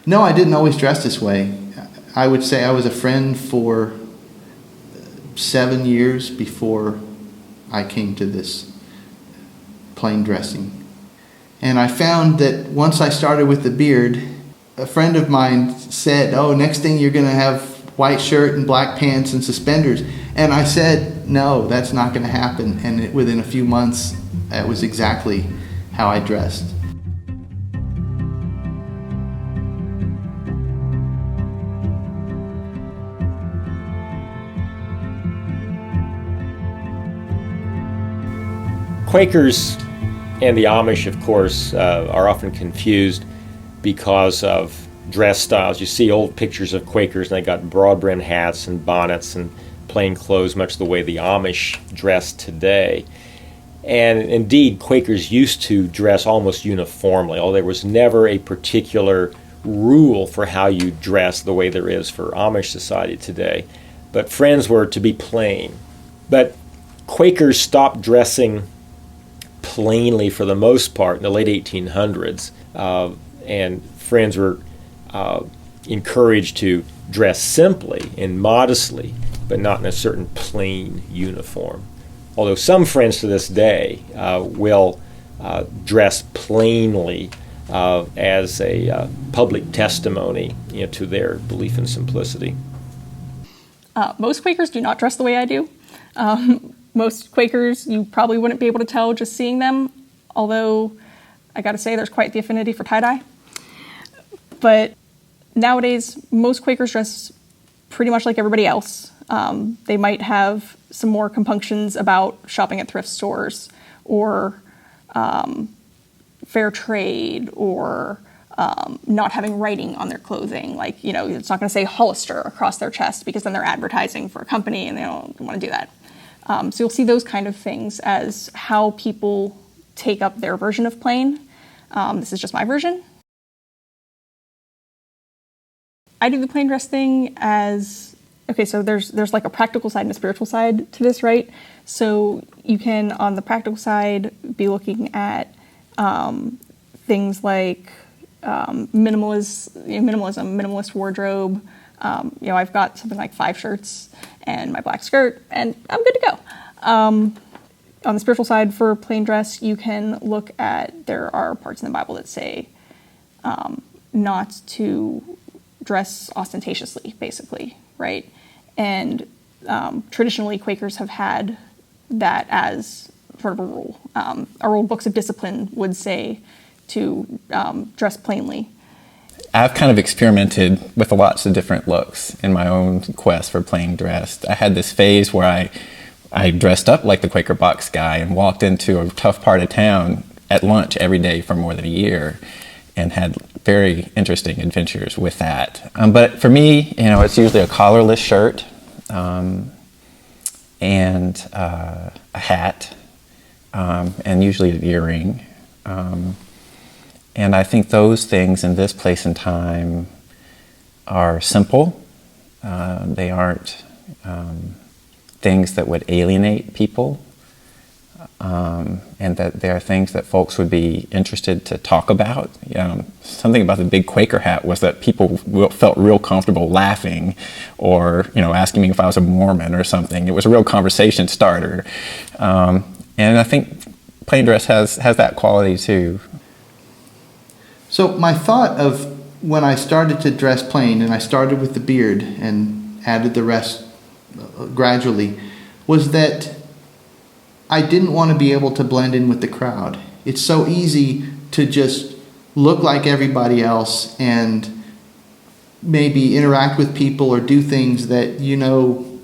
No, I didn't always dress this way. I would say I was a friend for 7 years before I came to this plain dressing. And I found that once I started with the beard, a friend of mine said, "Oh, next thing you're going to have white shirt and black pants and suspenders." And I said, "No, that's not going to happen." And within a few months, that was exactly how I dressed. Quakers and the Amish, of course, are often confused because of dress styles. You see old pictures of Quakers, and they got broad-brimmed hats and bonnets and plain clothes, much the way the Amish dress today. And indeed, Quakers used to dress almost uniformly, although there was never a particular rule for how you dress the way there is for Amish society today. But Friends were to be plain. But Quakers stopped dressing plainly for the most part in the late 1800s, and Friends were encouraged to dress simply and modestly, but not in a certain plain uniform. Although some Friends to this day will dress plainly as a public testimony, to their belief in simplicity. Most Quakers do not dress the way I do. Most Quakers, you probably wouldn't be able to tell just seeing them, although I gotta say there's quite the affinity for tie-dye. But nowadays, most Quakers dress pretty much like everybody else. They might have some more compunctions about shopping at thrift stores or fair trade or not having writing on their clothing. Like, it's not gonna say Hollister across their chest because then they're advertising for a company and they don't wanna do that. So you'll see those kind of things as how people take up their version of plain. This is just my version. I do the plain dress thing as, okay, so there's like a practical side and a spiritual side to this, right? So you can, on the practical side, be looking at things like minimalism, minimalist wardrobe. I've got something like 5 shirts and my black skirt, and I'm good to go. On the spiritual side, for plain dress, you can look at, there are parts in the Bible that say not to dress ostentatiously, basically, right? And traditionally, Quakers have had that as sort of a rule. Our old books of discipline would say to dress plainly. I've kind of experimented with lots of different looks in my own quest for plain dressed. I had this phase where I dressed up like the Quaker box guy and walked into a tough part of town at lunch every day for more than a year and had very interesting adventures with that. But for me, it's usually a collarless shirt and a hat and usually an earring. And I think those things in this place and time are simple. They aren't things that would alienate people, and that they are things that folks would be interested to talk about. Something about the big Quaker hat was that people felt real comfortable laughing or asking me if I was a Mormon or something. It was a real conversation starter. And I think plain dress has that quality too. So my thought of when I started to dress plain, and I started with the beard and added the rest gradually, was that I didn't want to be able to blend in with the crowd. It's so easy to just look like everybody else and maybe interact with people or do things that you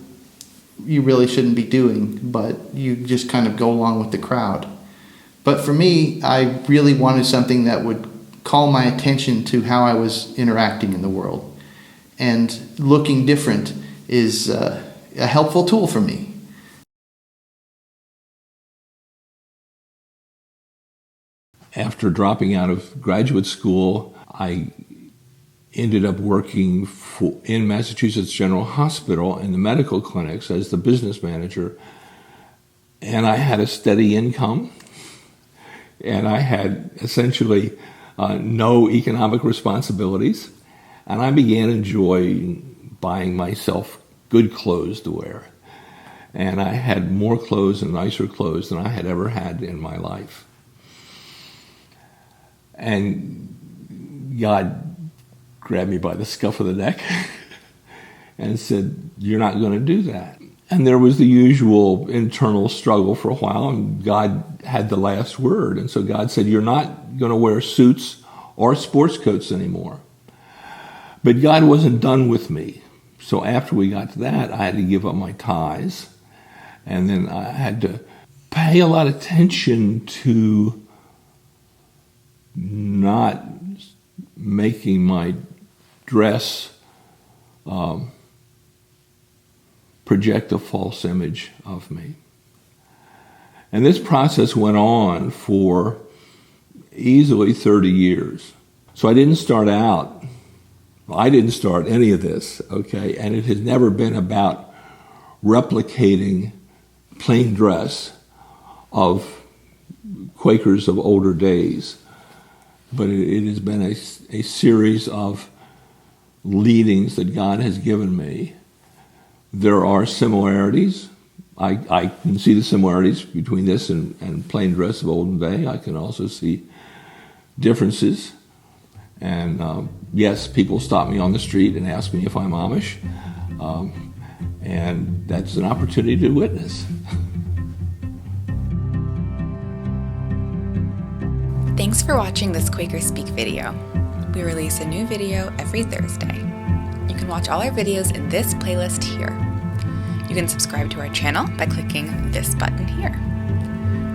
really shouldn't be doing, but you just kind of go along with the crowd. But for me, I really wanted something that would call my attention to how I was interacting in the world. And looking different is a helpful tool for me. After dropping out of graduate school, I ended up working in Massachusetts General Hospital in the medical clinics as the business manager. And I had a steady income, and I had essentially no economic responsibilities. And I began enjoying buying myself good clothes to wear. And I had more clothes and nicer clothes than I had ever had in my life. And God grabbed me by the scuff of the neck and said, "You're not going to do that." And there was the usual internal struggle for a while, and God had the last word. And so God said, "You're not going to wear suits or sports coats anymore." But God wasn't done with me. So after we got to that, I had to give up my ties. And then I had to pay a lot of attention to not making my dress project a false image of me. And this process went on for easily 30 years. So I didn't start any of this, okay? And it has never been about replicating plain dress of Quakers of older days. But it has been a series of leadings that God has given me. There are similarities. I can see the similarities between this and plain dress of olden day. I can also see differences. And yes, people stop me on the street and ask me if I'm Amish. And that's an opportunity to witness. Thanks for watching this QuakerSpeak video. We release a new video every Thursday. You can watch all our videos in this playlist here. You can subscribe to our channel by clicking this button here.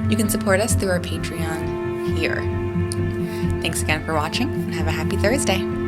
You can support us through our Patreon here. Thanks again for watching, and have a happy Thursday.